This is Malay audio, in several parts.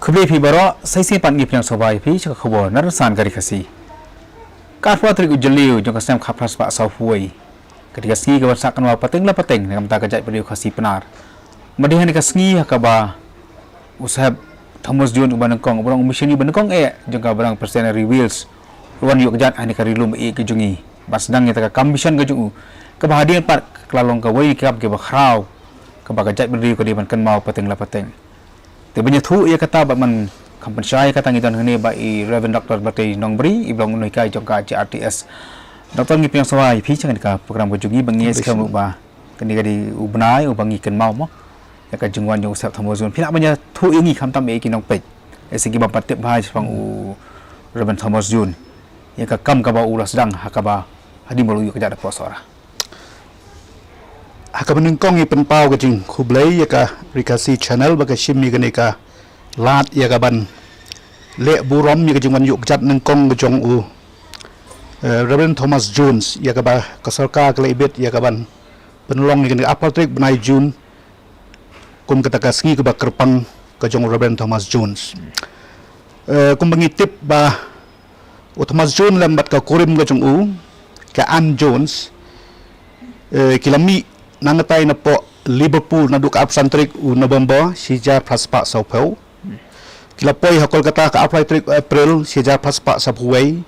Kebeli pi baru saya simpan ngip yang sobai pi cakap khabar narasan gari kasi. Karfa trik ujeliu jong kasem khapras pak saufuai. Ketika ski kabar sakan wa pateng la pateng ngam ta kajai periu kasi penar. Madihan ni kasngi hakaba usahab Thomas Jun uban kong barang mission ni ban kong jong ka barang persenary wheels. Ruan yuk jat ani karilum ke jungi. Bas dang ni ta commission ke jungu. Kebahadian part kelalong ka wei kap ke bakhrau. Ka kajai periu ka di ban kan mau pateng la pateng. Tapi banyak tu ia kata man kampensai kata ngitan hene ba i Reverend Dr. Batei Nongbri iblong unoi kai jongka RTS. Dr. ngi piang sawai pi chang ka program kujungi bangi skam ba kani gadi ubnai ubangi ken mau mo ya ka jungwan jong sap thamozun pila banyak tu ingi kham tam e kinong pe esigi ba patep bhai pang u Reverend Thomas Jun ya ka kam ka ba ulas dang hakaba hadi molu yu ka jada posora. Haka menengkong i penpau kajing kublai ya ka rikasi channel baka shimmi gani ka lat ya ka ban le burom ya kajing wan yuk jat nengkong kajong u Reverend Thomas Jones ya ka ba kasarka ka ibet ya ka ban penolong ya gani apal trik benai June kum kata kasngi ka ba kerpang kajong Reverend Thomas Jones kum mengitip ba Thomas Jones lambat ka kurim kajong u ka Ann Jones kilami nangatai na po Liverpool na duka absantrik u November sija praspa sa peu kilapoi hakol kata ka apply trik April sija praspa sa buway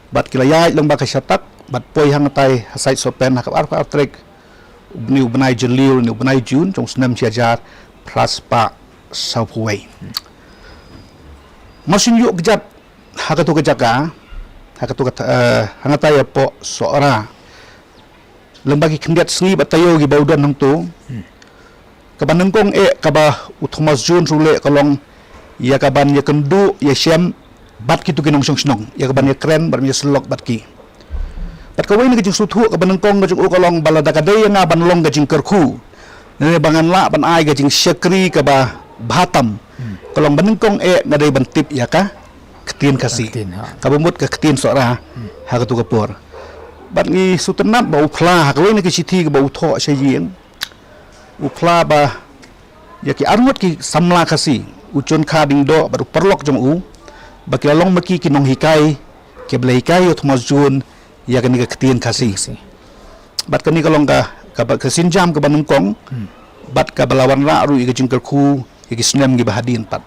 bat kilayay lang ba ka syatak bat poi hangatai hasait sopen hakap arpa trik ni ubnai Julio ni ubnai June jong senam sija praspa sa buway masin yuk gejat hakatu kejaga hakatu hangatai po soora lembagi kendiat sengi batayo gi baudan hang tu kaban nengkong kaba Thomas Jun rule kalong ya kaban ya kendu ya syam bat kitu kinong song ya kaban ya kren bar ya selok bat ki bat kawai ni gijing suthu kaban nengkong gajing kalong balada kadai nga ban long gajing kerku ne bangan la ban ai gajing syakri kaba Batam kalong ban nengkong ngadai ban tip ya ka ketin kasi kabumut ka ketin sora ha katu kapur bat ngi sutenat ba upla hakwe ni kisiti ba utho sayeng upla ba ya ki arngot ki samla kasi ucun khading do ba perlok jong u ba ki long maki ki nong hikai ke blai kai Thomas Jun ya kani ka ketien kasi bat kani kalong ka ba kesinjam ke banung kong bat ka balawan ra ru i jingker khu ki snem gi bahadin pat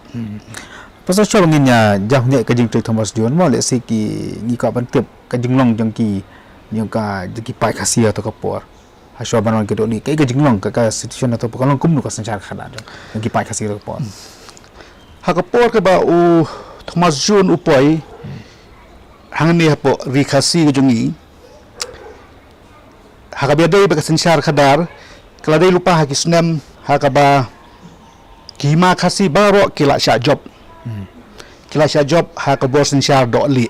pasal coba nginya jah ne ka jing Thomas Jun mo le si ki ngi ka ban tip ka jinglong jong ki yang ka jeki pai kasi atau kapor haswa banon ke doni kai jinglong ka situation atau pekalong kum nu ka sancar khada yang ki pai kasi kapor hakapor ke ba u Thomas Jun upoi hangni hapo rikasi ke jungi hakabedai ba ka sancar khadar kladai lupa hakisnem hakaba kima kasi baro kila sya job hakabor sancar do li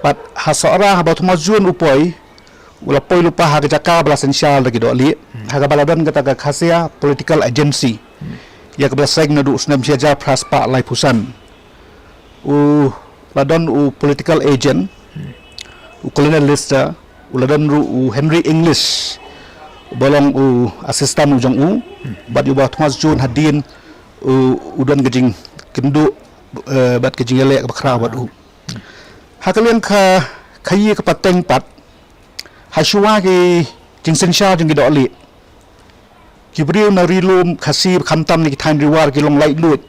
pat hasora ba Thomas Jun upoi ula poi lupa ha jaka belasan syal lagi doli ha baladan kata ka khasia political agency ya ka belasai nadu snam syaja praspa lai pusan u ladon u political agent u colonialist uladan ru u Henry English bolong u assistant ujong u bat yu ba Thomas Jun hadin udan gejing kendu bat gejing ele ka bakra bat u hakalian ka kayi ka pateng pat haswa ki jingsen sha jing do li kibriu na rilum khasi khamtam ni than riwar ki long lai lut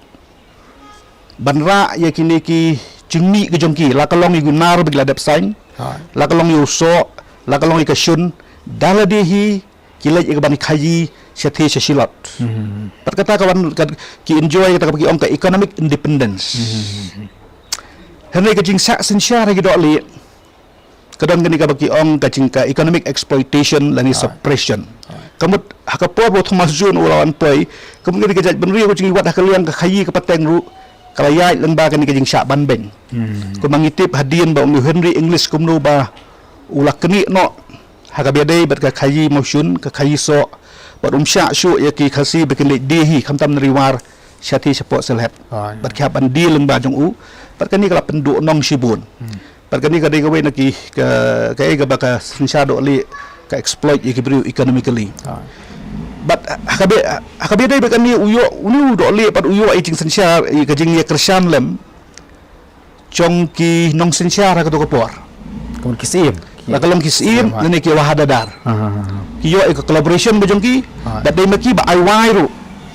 banra ya kini ki jingni ki jongki la kalong i gunar bigla dap sain la kalong yu so la kalong i ka shun daladehi kilai ka ban khayi sethi sesilat pat kata kawan ki enjoy kata ki ong ka economic independence henry kajing sak sensyar gi doli kadang gani ka baki ong kajing ka economic exploitation lani suppression kamut hakapo bo Thomas Jun ulawan poi kamut gani kajat benri ko jingi wat hakaliang ka khayi ka pateng ru kalayai lemba gani kajing sak banbeng ko mangitip hadian ba Henry English kumno ba ulak keni no hakabedai bat ka khayi motion ka khayi so bat sya syu yaki khasi bekin dehi khamtam riwar syati sepo selhet bat khap andi lemba jong u pat kani kala pendu nong sibun pat kani kadai kawe naki ka baka sinsado li ka exploit equilibrium economically but hakabe dai bekan ni uyo unu do le pat uyo ai jing sensia i ka jing ye kersan lem chong ki nong sensia ra ka to por kemun kisim la kalong kisim lene ki wahadadar ki yo e collaboration ba jong ki dat dai maki ba ai wai ru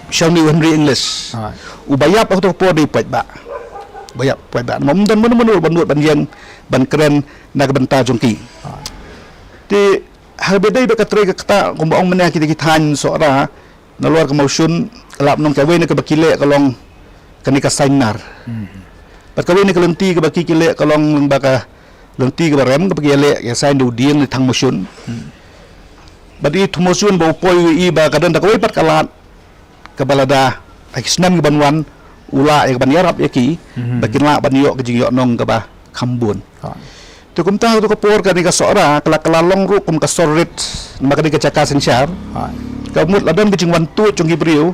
shall ni Henry English ubaya pa to por dai pat ba bayap pat ba mom dan menur ban yang ban keren na ka banta jong ki ti harbedai bekatre kata kumbang mena kita kitan soara na luar kemotion lap nong kawe ne ke bakile kalong kanika sainar pat kawe ne kalenti ke baki kile kalong baka lenti ke rem ke bakile ya sain du dien ni thang motion badi tumosun bo poi i ba kadan da kawe pat kalat ke balada akisnam ke banwan ula e ban yarap yaki bakin la ban yo ke jing yo nong ke ba khambun tu kum tahu tu kapor kan ka sora kala-kalalong ru kum ka sorit maka di kacaka sensyar kamut ladan ke jingwan tu chung gibriu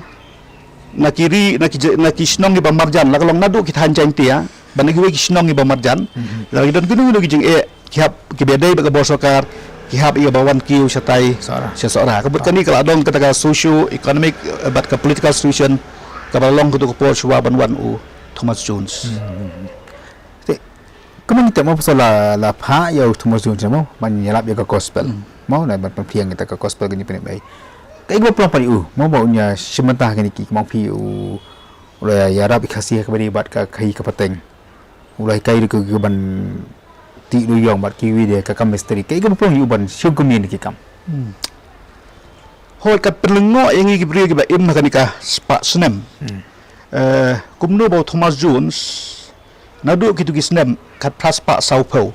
na kiri na kisnong gi bamarjan la kalong nadu kit hanjan tia banagi we kisnong gi bamarjan la gidan gunu gi jing e kihap ki bedai ba bosokar kihap ia bawan kiu satai sora kabut kani kala dong kata socio economic bat ka political solution ka balong tu kapor suwa banwan u Thomas Jones kemun kita mau pasal la pha yau Thomas Jones mau man yalap ya ka gospel mau na ban piang kita ka gospel gini penik bai kai go pelang pari mau baunya sementah gini ki mau pi ulai yarap ikasi ka bari bat ka kai ka pateng ulai kai ke ban ti du yong bat ki wi de ka kam misteri kai go pelang ban syung kumin ki kam hoi kat penlengo yang gi bri gi ba im kanika spa snem kumno bau Thomas Jones nadu kitu gisnem kat praspa saupo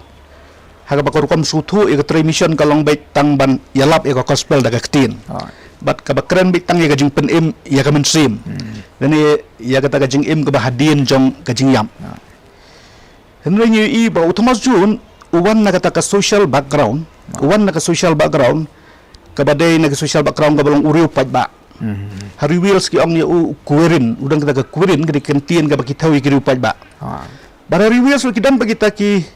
haga bakor kom sutu e tre mission kalong baik tang ban yalap e gospel daga ktin bat ka bakren baik tang e gajing pen im ya ka mensim dan e ya kata gajing im ke bahadin jong gajing yam henry ni i ba Thomas Jun uwan na kata ka social background ka badai na ka social background ka balong uriu pat ba hari wheels ki ong ni kuerin udang kata ka kuerin ka dikentien ka bakitawi ki riu pat ba Barari wheels kidan bagita ki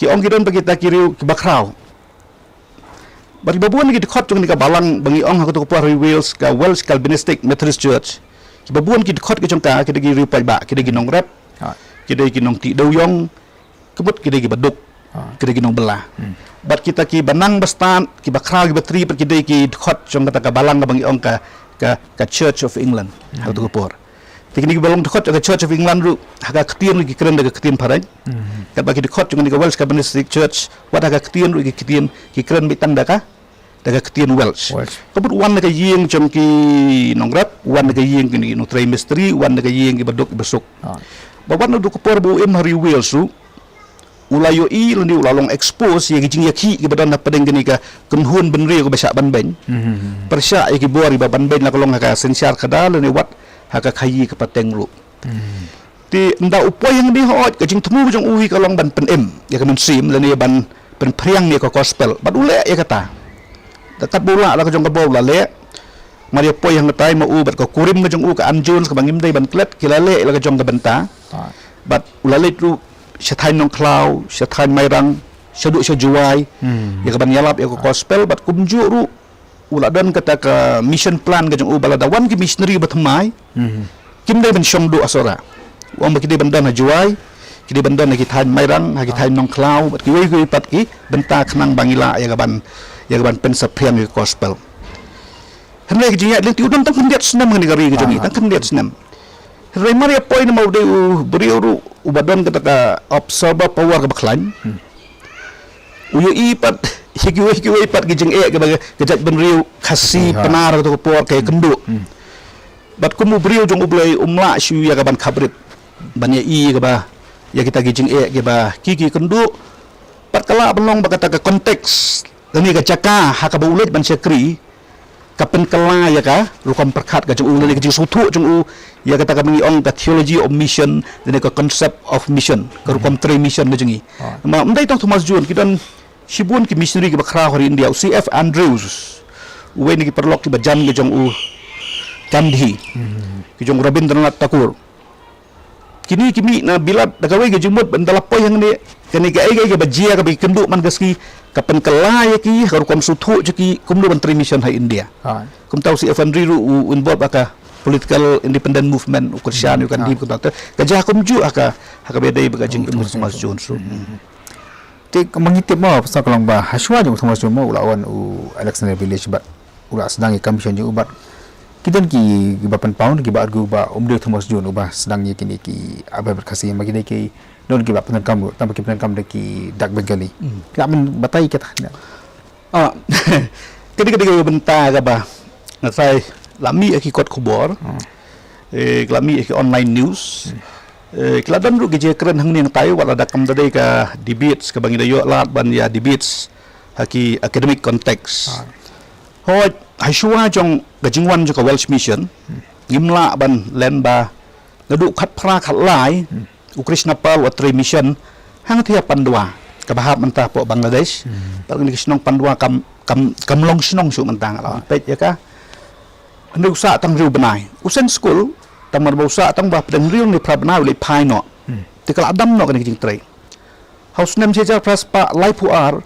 ong kidan bagita ki riu ki bakrau. Bari babuan ki dikot jong ni ka balang bangi ong hakuto ko pari wheels ka Welsh Calvinistic Methodist Church. Ki babuan ki dikot ki jong ka ki dagi riu pai ba ki dagi nong rep. Ki dagi nong ti dau yong kebut ki dagi baduk. Ki dagi nong belah. Bat kita ki banang bastan ki bakrau ki batri per ki dagi ki dikot jong kata ka balang ka bangi ong ka Church of England. Hakuto ko por. Teknik balong dekot ke Church of England ru haga ketien ki keren daga ketien parai kat bagi dekot dengan ke Welsh Calvinistic Church wat haga ketien ru ki ketien ki keren bitang daga ketien Welsh kabut wan daga yeng jom ki nongrat wan daga yeng ki no tray mystery wan daga yeng ki baduk besuk bawan du ko por bu em hari Wales ru ulayo i lendi ulalong expose ye jing yaki ki badan na padeng gini ka kunhun benri ko basa ban ben persya ki bori ba ban ben la kolong ka sensiar kada le wat haka khayi ka pateng ru ti nda upo yang di hot ka jing temu jong uhi ka long ban pen em ya ka men sim le ni ban pen priang ni ka gospel bat ule ya kata dekat bola la ka jong ka bola le maria po yang tai ma u bat ka kurim ka jong u ka anjun ka bangim dai ban klet kilale la ka jong ka benta bat ulale ru syathai nong klau syathai mairang syadu syajuai ya ka ban yalap ya ka gospel bat kumju ru uladan kata ka mission plan ka jong u baladawan ki missionary batmai kim dai ban shong do asora wang baki dai bandan juai ki dai bandan ki than mairang ha ki than nong klau bat ki wei pat ki benta khnang bangila ya ban pen sapriang ki gospel henry ki jinya lek udon tang kendiat senam ngani gari ki jongi tang kendiat senam henry maria point mau de beriuru ubadan kata ka observer power ka baklan uyu i pat hikiwe pat gijeng ke baga gejat benriu khasi penar to por ke kendu bat kumu beriu jong ublai umla syu ya gaban khabrit banya i ke ba ya kita gijeng ke ba kiki kendu pat kala belong bakata ke konteks ni ka caka ha ka baulet ban sekri kapen kala ya ka lukam perkhat ka jong ulani ke sutu jong u ya kata ka mengi ong ka theology of mission dan ka concept of mission ka lukam three mission ke jengi ma ndai tong Thomas Jun kidan Sibun ki missionary ki bakra hari India CF Andrews uwe ni ki perlok ki bajan ki jong u Gandhi ki jong Rabindranath Tagore kini kimi na bila dagawe ge jumut bandala po yang ni kani ga ai ga bajia ga bi kenduk man gaski kapan kelai ki har kom suthu ki kumdu menteri mission hai India kum tahu si Evan Riru involve aka political independent movement ukursian yu kan di kum tahu gajah kum ju aka bedai bagajing Thomas Jones Tik mengitip mo pasal kalau bah haswa jung Thomas Jones mo ulawan Alexander Village bat ula sedang commission jung ubat kita ki 8 pound ki ba argu ba umde Thomas Jones ubah sedang kini ki abai berkasih bagi dai ki don ki ba penenkam tambah ki penenkam dai ki dak bengali tak men batai kita ketika bentar ka ba ngasai lami ki kot khubor lami ki online news keladan ru ge keren hang ning tai wala dakam dai ka debates ka bangi dayo lat ban ya debates haki academic context hoi haishua jong gajingwan jo ka Welsh mission gimla ban len ba ngadu khat phra khat lai Krishna Pal wa tri mission hang thia pandwa ka bahap manta po Bangladesh par ni kisnong pandwa kam long snong su mantang ala pet ya ka nu sa tang riu benai usen school tang mar bausa tang ba pedang riu ni prabna le pai no ti kala adam no kan jing tre house name jeja praspa laipu ar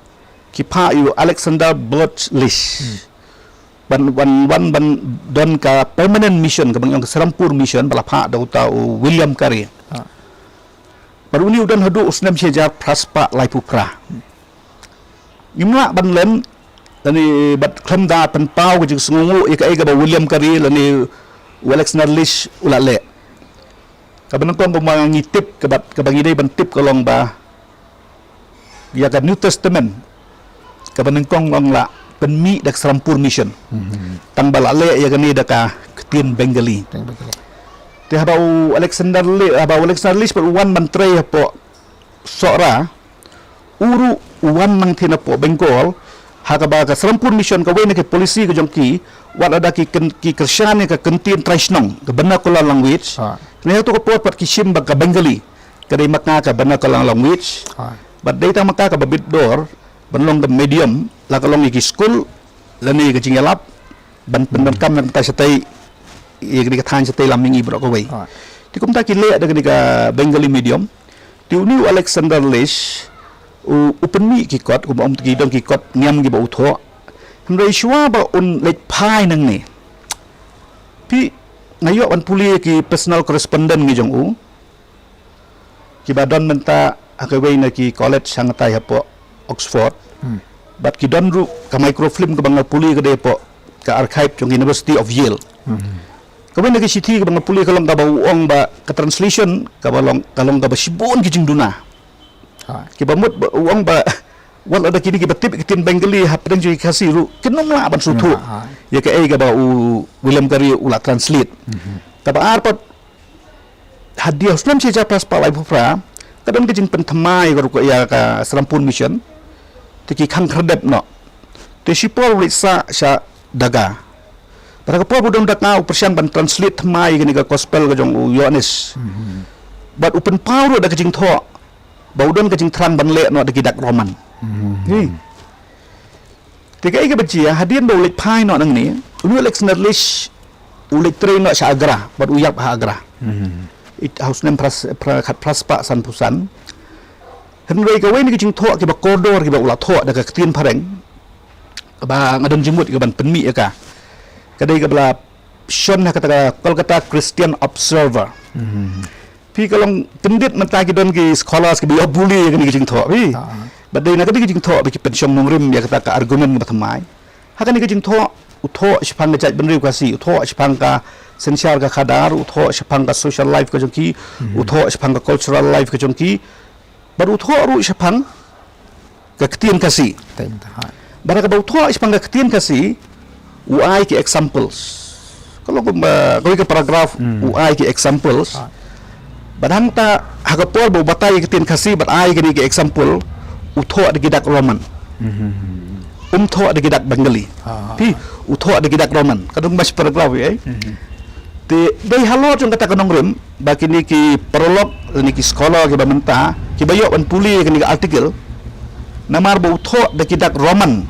ki pa yu Alexander Birchlish ban don ka permanent mission ka bang Serampur mission bala pha dau tau William Carey baru ni udan hadu usnam sejar praspa laipu pra imla ban len lani bat khamda pan pau ke jing sungu ika ba William Carey lani Alexander Lish ulale ka ban kong bang ngitip ka bat ka bangi dai ban tip kolong ba ya ka New Testament ka ban kong long la penmi dak Serampur mission tang balale ya gani daka ketin Bengali te habau Alexander Lish per wan menteri po sora uru wan nang thina po Bengal hakaba ka Serampur mission ka wena ke polisi ka jongki wat ada ki kersyane ka kentin Traishnong ka vernacular language ne to ko pot ki sim ka Bengali ka dai makna ka vernacular language but dai ta makka ka babit dor banlong the medium la kalong iki school lani ka jingalap ban kam nan ta satai i ka than satai lamingi bro ko wei ti kum ta ki le da ka Bengali medium ti uni Alexander Lish upeni ki kot kum om ki dong ki kot ngam ki ba utho hamrei shwa ba un lek phai nang ni pi ngayo an puli ki personal correspondent ngi jong u ki ba don menta akawei na ki college sangatai hapo Oxford bat ki don ru ka microfilm ka bangal puli ka depo ka archive jong University of Yale kawen na ki city ka bangal puli ka long ka ba uong ba ka translation ka balong kalong ka ba sibon ki jing duna ki ba mut uong ba wal ada kini ki batip kitin Bengali hapdeng ji kasi ru kinom la ban sutu ya ka ai ka ba William Carey ula translate ka ba arpat hadiah Islam seja pas palai pufra kadang ki jing pentamai ka ya ka Serampur mission tiki khang khardep no te sipol risa sha daga para ko budong dakna persiang ban translate thamai gani ka gospel ka jong Yohanes but open power da ka jing tho baudon ka jing thrang ban le no da ki dak Roman ni te kai ka bachi hadian do lek phai no nang ni ulu Alexander Lish ulik train no sha agra but uyap ha agra it house name praspa san pusan henrei ka wen ki jing tho ki ba koridor ki ba ula tho da ka tin phareng ba ngadon jimut ki ban penmi ka kadai ka bla shon ha kata Kolkata Christian Observer pi kalong kendit menta ki don ki scholars ki bi obuli ki jing tho pi badai na ki jing tho bi ki pension nongrim ya kata ka argument ba thamai ha ka ni ki jing tho utho shpang jaj ban ri ka si utho shpang ka sensiar ka khadar utho shpang ka social life ka jongki utho shpang ka cultural life ka jongki baru tho ru shapang ka ketien kasi bara ka bau tho shapang ka ketien kasi uai ki examples kalau ko ka paragraph uai ki examples badang ta hagapol bau batai ketien kasi bat ai ki example utho de gidak Roman tho de gidak Bengali pi utho de gidak Roman kadung mas paragraph te dai halo jong kata kanong rem bakini ki prolog ni ki scholar ki bamenta ki bayo an puli ki article namar bo tho de kidak Roman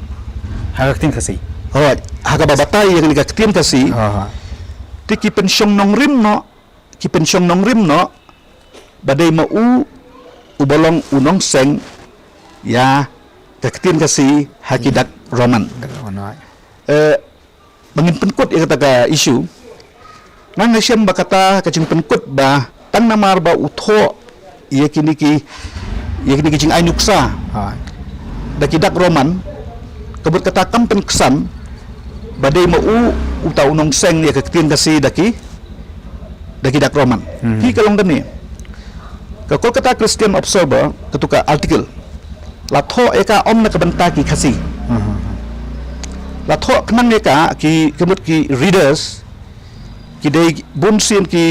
hagak tin kasi haga babatai ki kaktin kasi ti ki pensyong nong rim no badai mau ubolong unong seng ya kaktin kasi hakidak Roman bangin penkut ya kata ka isu nang nasyam bakata kacing penkut ba tang namar ba utho ya kini ki cing ainuksa dakidak Roman kabut kata kampen kesan badai mau uta unong seng ya kaktin kasi dakidak Roman hi kalong dani ka Kolkata Christian Observer ketuka artikel latho eka om na kabantaki kasi latho kenang eka ki kemut ki readers ki dei bunsin ki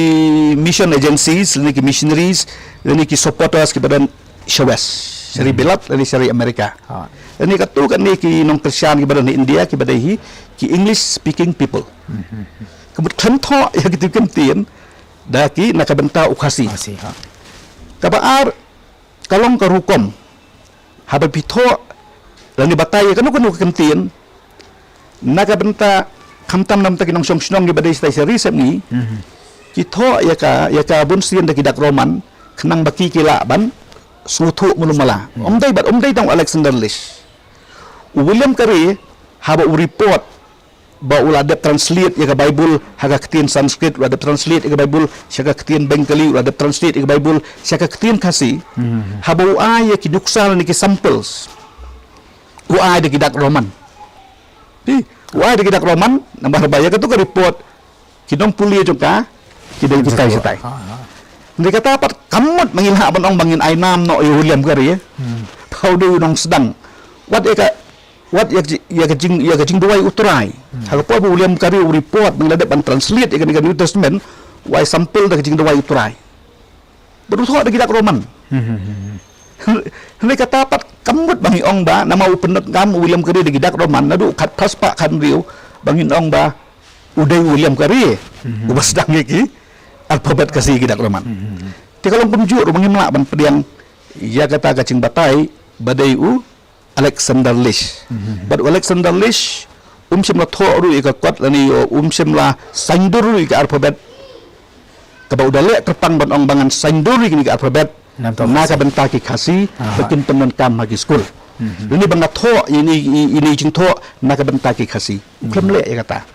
mission agencies ni ki missionaries ni ki supporters ki badan shawes seri belat ni seri Amerika ni katu kan ni ki nong Christian ki badan ni India ki badai ki English speaking people kemut tho ya ki kemtien da ki nakabanta ukasi kabaar kalong karukom habal pito lani batay kanu kemtien nakabenta kamtam nam takinong song di badai stai serisem ni kito ya ka bunsian da kidak Roman kenang baki kila ban sutu mulumala omdai tang Alexander Lish William Carey haba report ba uladap translate ya Bible haga ketien Sanskrit uladap translate ya Bible syaga ketien Bengali uladap translate ya Bible syaga ketien kasi haba uai ya kiduksal ni ki samples uai de kidak Roman uai de kidak Roman nambah baya katu ka report kidong puli juga kidong kita Hindi kata apa kamut mangilha banong bangin ainam no William Carey kau do nong sedang what ya kajing duai uturai hagapo William Carey report mengadap ban translate ikan New Testament wai sampel da kajing duai uturai berusaha da kidak Roman Hindi kata apa kamut bangi ong ba nama upenot ngam William Carey da kidak Roman nadu kat paspa kan riu bangin ong ba uday William Carey ubas dang iki alfabet kasih kidak Roman ti kalong penjur bangin la ban pediang ya kata kacing batai badai Alexander Lish. But Alexander Lish simla thoru ika kwat lani simla sanduru ika alfabet kaba udale terpang banong bangan sanduru ika alfabet naka bentaki kasi bikin teman kam hagi school. Ini banga tho ini jing tho naka bentaki kasi. Klemle ya kata.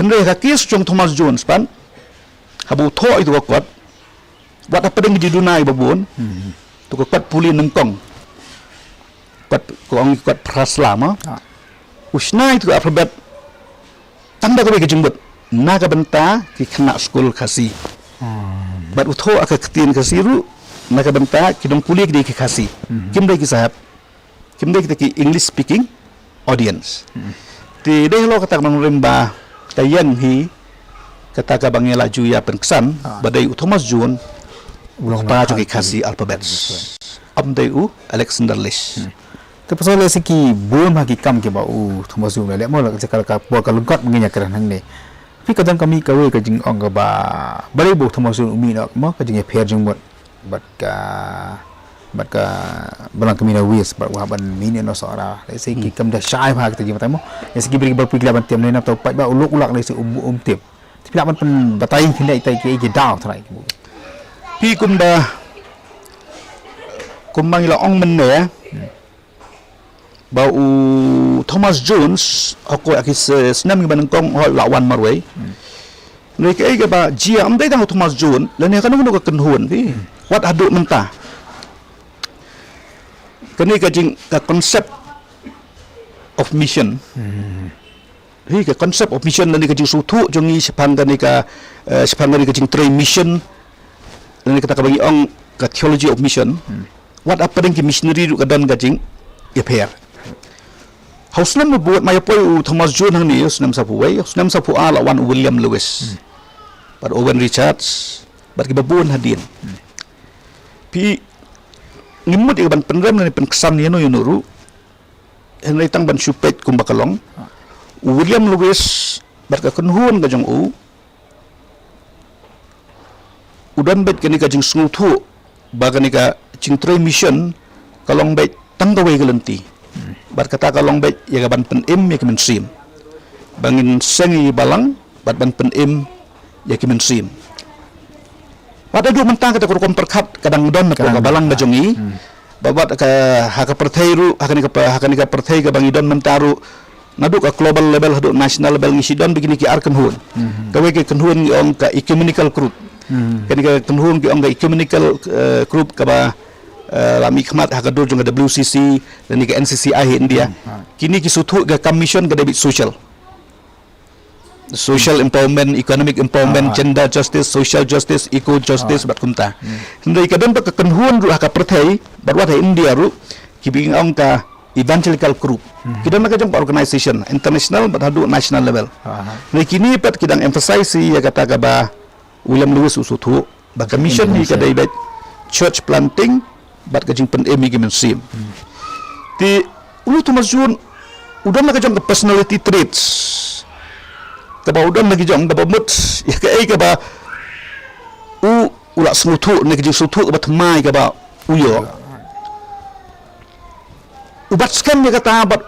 Henry hakis jong Thomas Jones pan habu tho itu kwat wat apa ding di dunai babun tu kwat puli nengkong kuat praslama usna itu alfabet tanda ko kejembut naga benta ki kena school kasi bat utho aka ketien kasiru naga benta kidong puli ki kasi kimdai ki sahab kimdai ki English speaking audience ti deh lo kata menrimba tayan hi kata ka bangela juya penkesan badai Thomas Jun pa ki kasi alfabet amdai Alexander Lish tu pasal siki bun haki kam ke bau Thomas Jun le mo sekal ka po kalungkat menginya keran hang ne pi kadang kami kawe ka jing ong ba bari bu Thomas Jun umi nak mo ka jing pher jing bot bat ka balang kami na wis bat wa ban mini no sora le siki kam da shai ha ka jing matamo le siki beri berpikir ban tiam ne na to pat ba uluk le si tiap tapi nak ban batai hindai tai ke daw thrai pi kum da kumbang ila ong men ne bau Thomas Jones aku akis senam ngi banengkong lawan marway ni ke ga ba jia amdai tang Thomas Jones lani kan no ka kenhun pi wat adu mentah kani ka jing ka concept of mission hi ka concept of mission lani ka jing sutu jongi sepang kani ka sepang kani ka jing train mission lani kata ka bagi ong ka theology of mission wat apa ding ki missionary ru ka dan ka jing ya per Hausnam buat maya poi Thomas Jones hang ni Hausnam sapu wei Hausnam sapu lawan William Lewis pada Owen Richards pada kibabun hadin pi ngimut iban penrem ni penkesan ni no yunuru henry tang ban supet kumbakalong William Lewis pada kenhun ka jong udan bet kani ka jing snguthu bagani ka jing train mission kalong bet tanggawe gelenti bat kata kalong bet ya ban pen im ya kemen sim bangin sengi balang bat ban pen im ya kemen sim Pada dua mentang kata kurang perkat kadang don na balang na jongi. Babat ka haka perthai ru haka ni ka perthai ka bangi don mentaru naduk ka global level haduk national level ngisi don begini ki arkan hun. Kawe ke kenhun ong ka ecumenical group. Kani ka kenhun ki ong ka ecumenical group ka ba lami khmat haka dur jong WCC dan ni ka NCCI India. Kini ki suthu ka commission ka debit social empowerment, economic empowerment, gender justice, social justice, eco justice bat kumta. Ndai ka don ba ka kenhun ru haka perthai barwat India ru ki bing ong ka evangelical group. Kita nak jumpa organisation international but hadu national level. Ni kini pat kita emphasize ya kata ka ba William Lewis usuthu ba commission ni ka dai church planting bat ka jing pen emi ki museum. Ti ulu tu masjun udah nak jumpa personality traits. Ka ba udah nak jumpa ba mut ya ka ba ula smuthu ni ka jing suthu ba thmai ka ba uyo. Ubat skan dia kata bat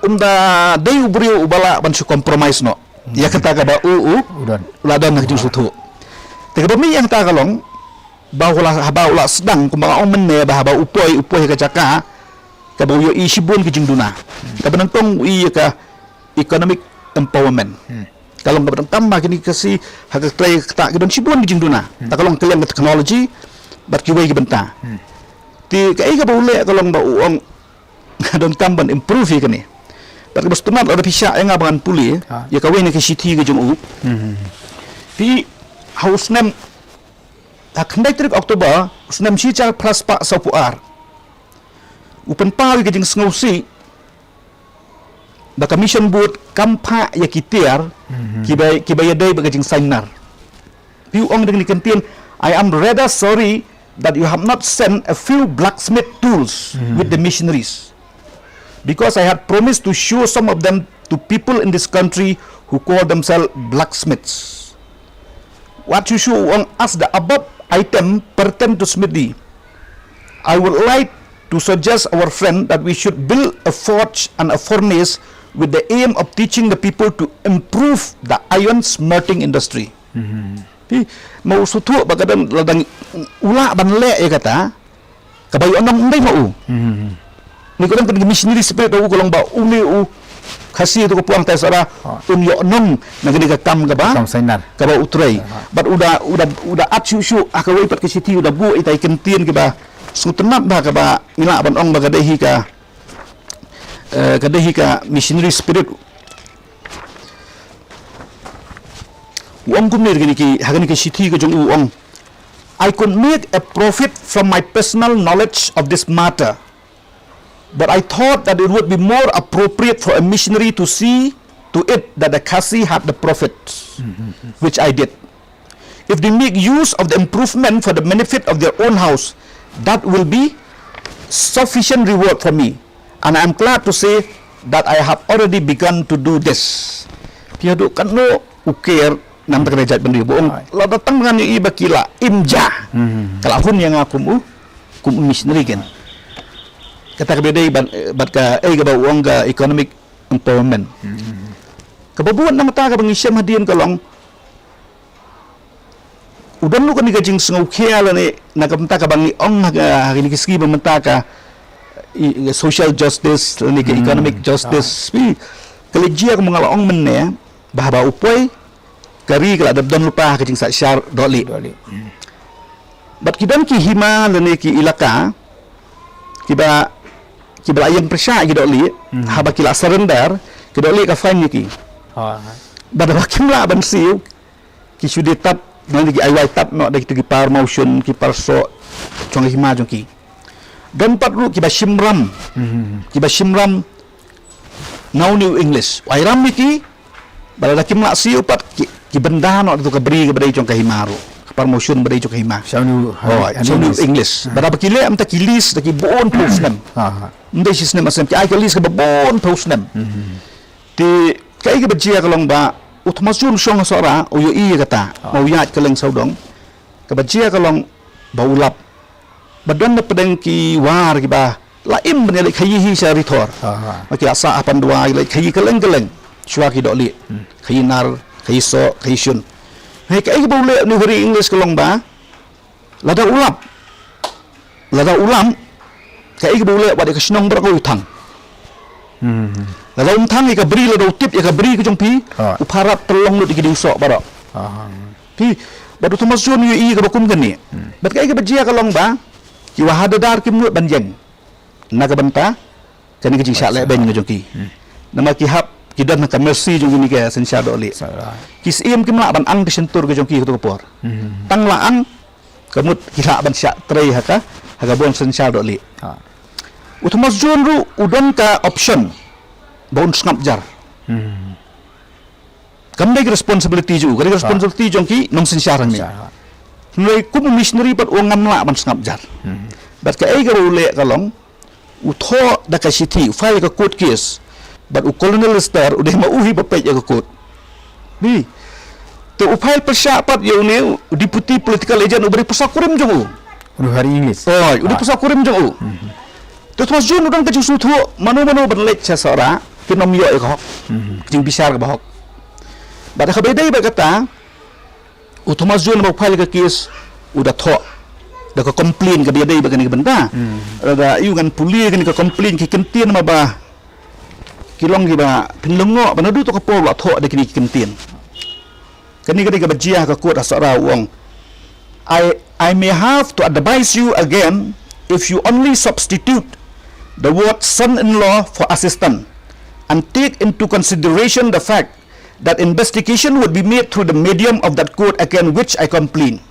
day ubri ubala ban su compromise no. Ya kata ka ba udan nak ju sutu. Teka ba mi yang ta kalong ba ula sedang kumba ong menne ba upoi ka caka ka ba yo isibun ki jingduna. Ka benantong ka economic empowerment. Kalau ba tambah kini kasi hak trai ta ki don sibun ki jingduna. Ta kalong kelem teknologi bat ki wei ki benta. Ti ka ka ba ule kalong ba uong don tamban improve kan ni. Tapi bos tunat ada pihak yang abangan puli ya kawin ke city ke jong Pi house nem akndai trip Oktober usnem si cal plus pak sapuar. Upen pawi ke jing ngausi ba commission board kampa ya kitiar kibay day ba jing signar. Pi ong dengan kentien I am rather sorry that you have not sent a few blacksmith tools with the missionaries. Because I had promised to show some of them to people in this country who call themselves blacksmiths. What you show on us the above item pertain to smithy. I would like to suggest our friend that we should build a forge and a furnace with the aim of teaching the people to improve the iron smelting industry. Mau sutu bagadang ladang ula banle ya kata kabayo anong unday mau. Ni ko lang missionary spirit ko lang ba uli kasi to ko puang tes ara yo nong nagani ka tam ka ba ka ba utray but uda achu aka way pat ka city uda bu itay kentien ka ba sutenap ba ka ba ila ban ong ba kadahi ka missionary spirit uang kumir gani ki hagani ka city ka jong uong I could make a profit from my personal knowledge of this matter. But I thought that it would be more appropriate for a missionary to see to it that the Khasi had the profit, which I did. If they make use of the improvement for the benefit of their own house, that will be sufficient reward for me. And I am glad to say that I have already begun to do this. Piado kano ukir nam kerajaan bendi boong la datang dengan iba kila imja. Kalau hun yang aku kum missionary kan. Kata kebedai bat ka ka uang ka economic empowerment. Kebabuan nang ta ka bangisyam hadian kalong udan lu kan gajing sengau khela ni nakamta ka bangi ong hari ni kiski bamenta ka social justice ni ka economic justice pi kalejia ka mangala ong menne bahaba upoi kari kala dabdan lupa kajing sa syar doli. Bat kidan ki hima lene ki ilaka kiba ayam persya gitu li haba kila surrender gitu li ka fine ki bada bakim la ban siu ki sudah tap nanti ki ai tap no da ki par motion ki par so chong hima jong ki dan patru ki ba shimram now new english ai ram ki bada kim la siu pat ki benda no tu ka beri ka badai chong ka himaru promotion badai chong ka hima new english bada bakile am ta kilis da ki bon post nam ndai sistem asem ki ai kalis ka bon post nam ti kai ka bajia ka long ba utmasun song sora o yo i kata mau ya ka leng saudong ka bajia ka long ba ulap badan na pedeng ki war ki ba la im ne le khayi hi sa ritor ki asa apan dua le khayi ka leng shwa ki doli khayi nar khayi so khayi shun he kai ka bole ni hori english ka long ba lada ulam kai ke boleh buat ke senong berako utang lada thang ke beri lada tip ke beri ke jongpi uparat tolong lu digidi usok barak pi badu Thomas John ui ke bakum kan ni bat kai ke bejia kalong ba ki wahada dar ki muat banjeng naga banta kani ke jing syak le ben ngejongki nama ki hap ki dan ka mercy jong ni ke sensya doli ki sim ki mak ban ang ke sentur ke jongki ke por tang la ang kemut ki hak ban syak trei haka bon sensya doli Thomas John ru udon ka option bon ngap jar kam dai responsibility ju kari responsibility jongki nong sensya rang ni nui kum missionary pat ngam la ban ngap jar bat ka ai ga ule kalong utho da ka city file ka court case but colonial star udah mau uhi bapet ya kekut ni tu upail persyapat yang ni deputy political agent uberi pesakurim jong udah hari Inggeris udah pesakurim jong tu Thomas John udang kecil sutu manu berlek sesora kinom yo ya kok jing bisar ke bahok pada kebedai berkata Thomas John mau file ke case udah tho dah ke complain ke dia dai bagani benda ada iu kan puli kan ke complain ke kentian ma ba kilong giba pinlongo banadu to kapol wa tho de kini kentin kani kani ka bajia ka kuat asara wong I may have to advise you again if you only substitute the word son-in-law for assistant and take into consideration the fact that investigation would be made through the medium of that court against which I complain.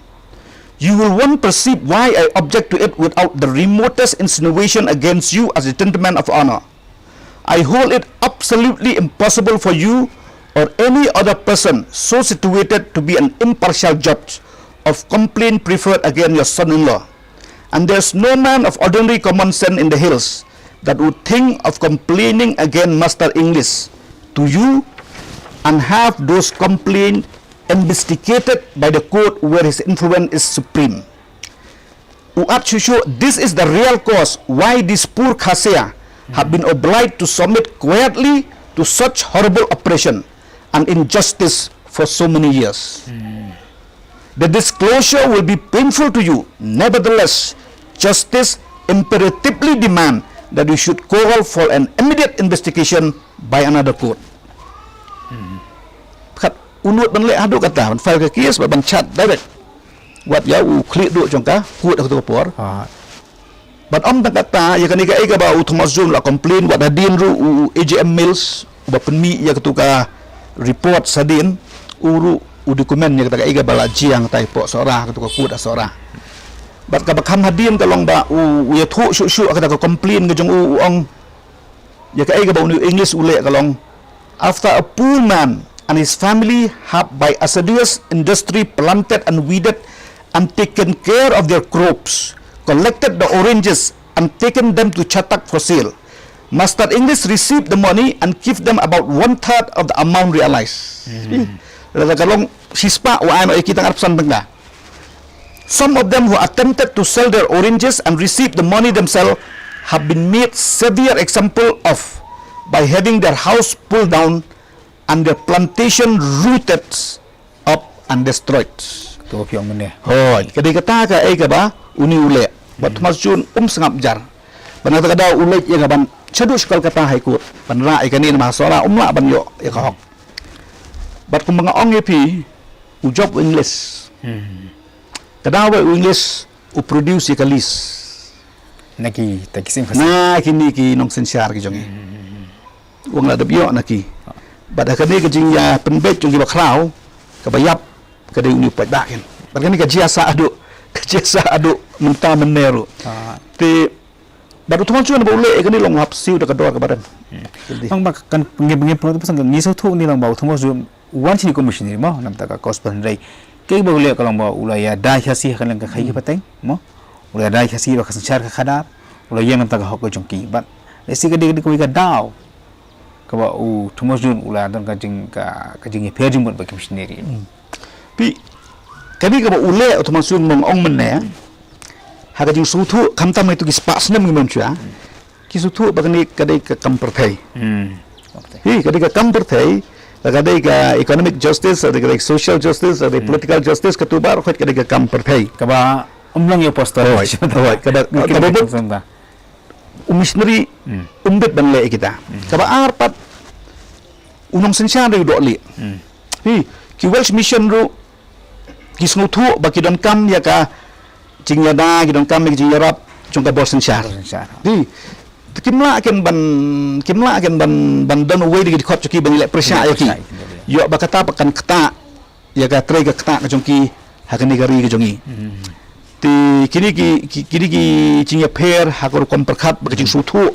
You will one perceive why I object to it without the remotest insinuation against you as a gentleman of honor. I hold it absolutely impossible for you or any other person so situated to be an impartial judge of complaint preferred against your son-in-law. And there's no man of ordinary common sense in the hills that would think of complaining against Master English to you and have those complaints investigated by the court where his influence is supreme. Uat Shushu, this is the real cause why this poor Khasea have been obliged to submit quietly to such horrible oppression and injustice for so many years. The disclosure will be painful to you. Nevertheless, justice imperatively demand that you should call for an immediate investigation by another court. Kat unut ban le adu kata ban file ke case ban chat direct. Wat ya u klik duk jongka kuat aku tu por. But om tak kata ya kani ka ega ba Thomas John la complain wat hadin ru AGM Mills ba penmi ya ketuka report sadin uru dokumen ya kata ega bala jiang tai po sora ketuka kuda sora. But ka bakam hadin ka long ba ya thu shu kata ka complain ke jong ong ya ka ega ba English ule ka long after a poor man and his family have by assiduous industry planted and weeded and taken care of their crops, collected the oranges and taken them to Chatak for sale. Master English received the money and give them about 1/3 of the amount realized. Kalong sispa wa ay kita ngarapsan bangga. Some of them who attempted to sell their oranges and receive the money themselves have been made severe example of by having their house pulled down and their plantation rooted up and destroyed. tu piang meneh Hoi, kadai kata ka ai ka ba uni ule. Bat Thomas John sengap jar. Ban kata kada ule ya ban chadu sekal kata hai kut. Ban ra ai kani ma sora la ban yo ya ka hok. Bat kum mga ong epi job English. Kada wa English u produce ya kalis. naki takisim khasi Na kini ki nong sensiar ki jong. Wong la debyo na ki. Bat kani ka jing ya penbet jong ki ba krau ka bayap kada uni padakin. Bat kani ka jiasa adu mentah meneru. Ti baru Thomas John ba ule kani long hap siu da ka dor ka badan. bang bak kan pengen pro pasang ngi so thu ni lang ba Thomas John wan chini commission ni mo nam ta ka cospan rai ke ba ule ka lang ba ula ya da khasi kan lang ka khai pateng mo ula da khasi ba khasar ka khadar ula yang nam ta ka hok jongki bat lesi ka di ko ka daw ka ba Thomas John ula dan ka jing pe jing ba commission ni Pi kani ka ba ule Thomas John mong ong menne ha ka jing su thu kham tam mai tu ki spas nam ngi mon chua ki su thu ba kani kadai ka kam perthai hi kadai ka kam perthai kadai ka economic justice ada kadai social justice ada political justice ka tu bar khot kadai ka kam perthai ka ba umlang yo poster kababot missionary umbit ban le kita kaba arpat unong sensya ri do li ki Welsh mission ru ki snutu ba ki don kam ya ka jingyada ki don kam ki jingyarap chung ka bol sensya di kimla akan ban don away di khot ki ban le presya ya ki yo ba kata pakan kata ya ka tre ka kata ka chung ki hakani gari ka jungi ti kini ki jingya pair hakor kon perkhat ba jing sutu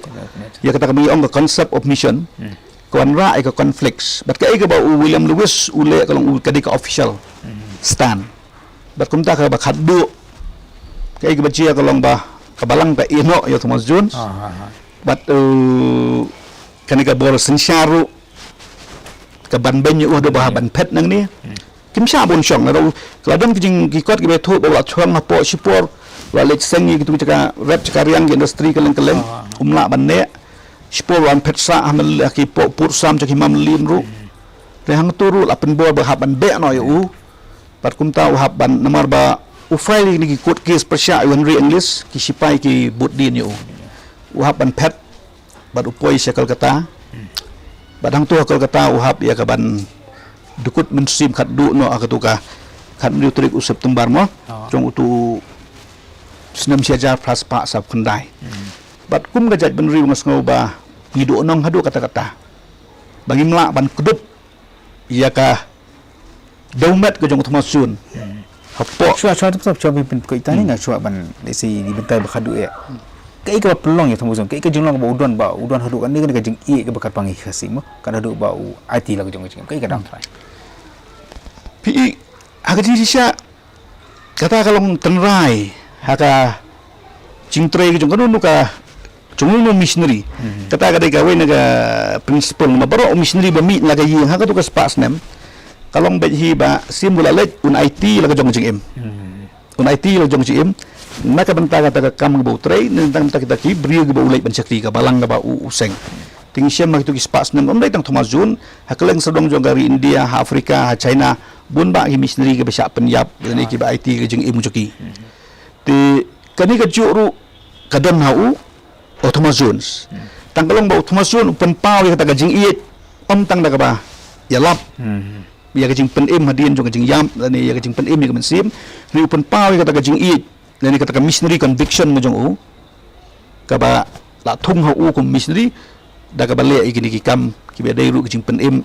ya kata kami ong concept of mission kon ra ka conflicts but ka ba William Lewis ule kalong kadi ka official stand but kumta ka ba khaddu ka ba chia kalong ba kabalang ka ino yo Thomas Jones but kani ka bol sensyaru ka ban ben yo do ba ban pet nang ni kim sha bon shong na do kladam ki kot ki be thu ba chong na po sipor wa lech sengi ki tu ka rap ka riang industry kaleng umla ban ne sipor wan pet sa amal ki po pur sam ki mam lim ru re hang turu la pen bo ba haban be no yo pat kum ta hab ban namar ba u file ni ki kot case persya wan re english ki sipai ki bud din yo u hab ban pet bat upoi sekal kata badang tu kal kata u hab ya ka ban dukut mensim khat du no akatuka khat riu trik u September mo jong utu snam siajar praspa sab khandai bat kum gajat ben riu ngasngau ba ngidu nong hadu kata-kata bagi mla ban kudut ya ka daumet ke jong Thomas Sun hapo chua tu pin ko itani nga chua ban desi di bentai bakhadu ya kai ka pelong ya Thomas Sun kai ka jinglong ba udon hadu kan ni ka jing i ka bakat pangi khasi mo kan hadu ba u IT la ka jong kai ka dang trai pi agadi sisya kata kalong tenrai haka jingtre ke jong kanu ka jong missionary kata ka we naga principle ma baro missionary ba mi laga yi haka tu ka spas nem kalong bet hi ba simbula let un IT la ka jong jing un IT la jong jing maka benta kata kam ba utre nentang kita ki brio ba ulai ban sakri ka balang ba useng ting siam ma tu ki spas nem on dai tang Thomas Jun hakeleng sedong jong gari India ha Afrika ha China bun ba hi missionary ke besyak penyap ni ki ba IT ke jing mujoki ti kani ka juru kadon hau Thomas Jones tangkalong ba Thomas Jones pen pau ya kata jing iet om tang da ka ba ya lap ya ka jing pen em hadien jong jing yam ni ya ka jing pen em ya ka mensim ni pen pau ya kata jing iet ni kata ka missionary conviction mo jong u ka ba la thung hau ko missionary da ka ba le ikini ki kam ki be dai ru ka jing pen em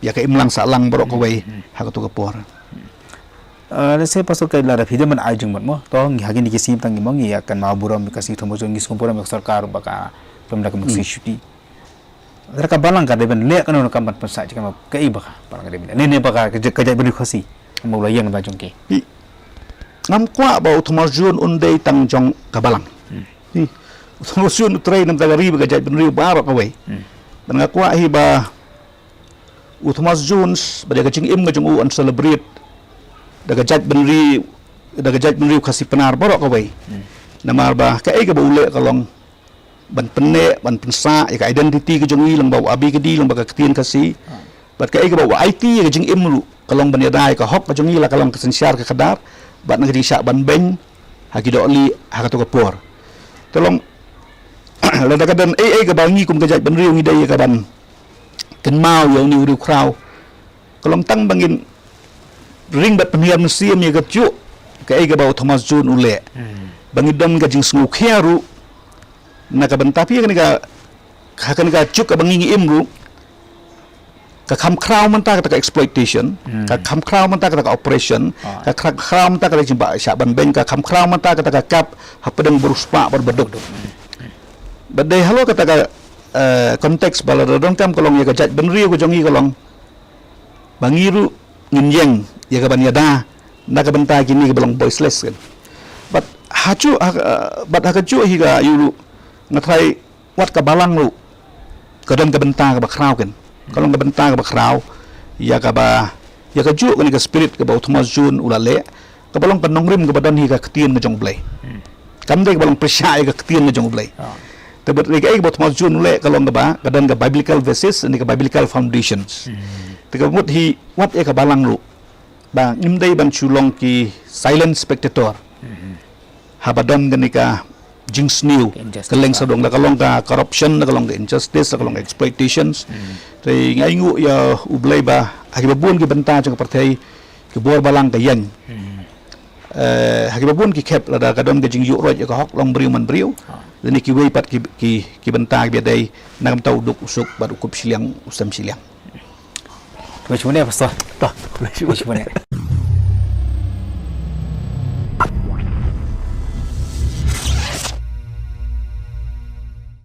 ya ka im lang sa lang borok ko wei ha ka tu ka por let's say pasal kai lara video man ai jung mo to ngi hagin ki sim tang ngi ya kan ma buram ka si Thomas Jones ko buram sarkar ba ka pemda ka maksi shuti dara ka balang ka deben le kan ka mat pasa ka kai ba parang deben ne ba ka jai beri khasi mo la yang ba jong ki ngam kwa ba Thomas Jones undai tang jong ka balang ni Thomas Jones train nam tagari ba jai beri ba ka wei dan kwa hi ba Thomas Jones ba ka jing im ga jong u an celebrate daga jaj benri kasi penar borok ka wei namar ba ka ai ka ule kalong ban penne ban pensa ya ka identity ka jongi lang ba abi ka di lang ba ka tien kasi bat ka ai ka ba IT ka jing imru kalong ban yadai ka hok ka jongi la kalong ka sensiar ka kadar bat ngi sya ban ben ha ki do li ha ka to ka por tolong la daga dan ai ka ba ngi kum ka jaj benri ngi dai ka ban ken mau yo ni ru krau kalong tang bangin ring bat peniam siam ya gatju ka ai ba Thomas Jones ule bangidam ka jing snu khiaru na ka bantapi kan ka juk ka bangi imru ka kham kraw man ta ka exploitation ka kham kraw man ta ka operation ka kraw man ta ka jing ba sya ban ben ka kham kraw man ta ka kap hapadang beruspa berbedok badai halo kata ka konteks bala dong kam kolong ya ka jaj benri ko jongi kolong bangiru nginyeng ya ka banyada na ka banta kini ka belong voiceless kan but haju higa yuru ngatrai wat ka balang lu kadon ka benta ka bakraw kan kalau ka benta ka bakraw ya ka ba ya ka ju kan ka spirit ka ba Thomas Jones ulale ka belong panongrim ka badan higa ketien ka jong blai kam dei ka belong presya ka ketien ka jong blai tapi ka ba Thomas Jones ule kalau ka ba kadon ka biblical verses ni ka biblical foundations tiga mut hi wat ya ka balang lu ba imdai ban chulong ki silent spectator habadon ganika jinx new Injustice kaleng lah. sadong la kalong ka corruption la kalong ka injustice la kalong ka exploitations tai ngai ngu ya ublay ba hakibabun ki banta jang partai ki bor balang ka yan hakibabun ki khep la da kadon ka jing yu roj ka hok long briu man briu ni ki wei pat ki banta ki dai nagam tau duk usuk bad ukup siliang usam siliang Macam mana Pastor? toh Macam mana?